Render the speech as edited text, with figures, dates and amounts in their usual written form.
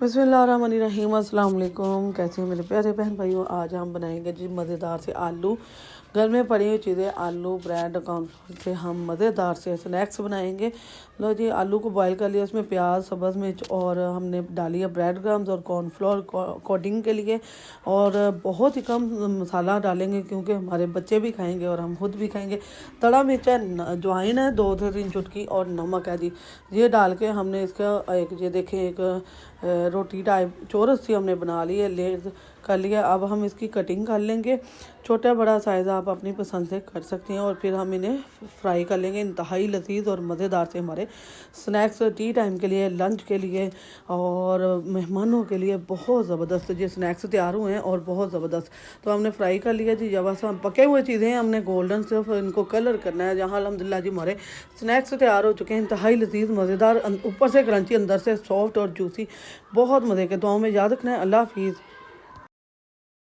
बिस्मिल्लाहिर्रहमानिर्रहीम, अस्सलाम वालेकुम। कैसे हैं मेरे प्यारे बहन भाइयों। आज हम बनाएंगे जी मज़ेदार से आलू। घर में पड़ी हुई चीज़ें आलू ब्रेड कॉर्नफ्लोर से हम मज़ेदार से स्नैक्स बनाएंगे। लो जी, आलू को बॉईल कर लिया, उसमें प्याज सब्ज़ मिर्च और हमने डाली है ब्रेड क्रम्स और कॉर्नफ्लोर कोटिंग के लिए। और बहुत ही कम मसाला डालेंगे क्योंकि हमारे बच्चे भी खाएंगे और हम खुद भी खाएंगे। तड़ा मिर्च है, अजवाइन है 2 से 3 चुटकी और नमक है जी। ये डाल के हमने इसका एक ये देखें एक रोटी टाइप चौरस सी हमने बना ली है, लेयर कर लिया। अब हम इसकी कटिंग कर लेंगे। छोटा बड़ा साइज़ आप अपनी पसंद से कर सकते हैं और फिर हम इन्हें फ्राई कर लेंगे। इंतहाई लजीज और मज़ेदार से हमारे स्नैक्स टी टाइम के लिए, लंच के लिए और मेहमानों के लिए बहुत ज़बरदस्त ये स्नैक्स तैयार हुए हैं और बहुत ज़बरदस्त। तो हमने फ्राई कर लिया जी। जब बस हम पके हुए चीज़ें हैं, हमने गोल्डन सिर्फ इनको कलर करना है। जहाँ अल्हम्दुलिल्लाह जी हमारे स्नैक्स तैयार हो चुके हैं, इंतहाई लजीज मज़ेदार, ऊपर से क्रंची अंदर से सॉफ्ट और जूसी, बहुत मज़े के। दुआओं में याद रखना है। अल्लाह हाफिज़।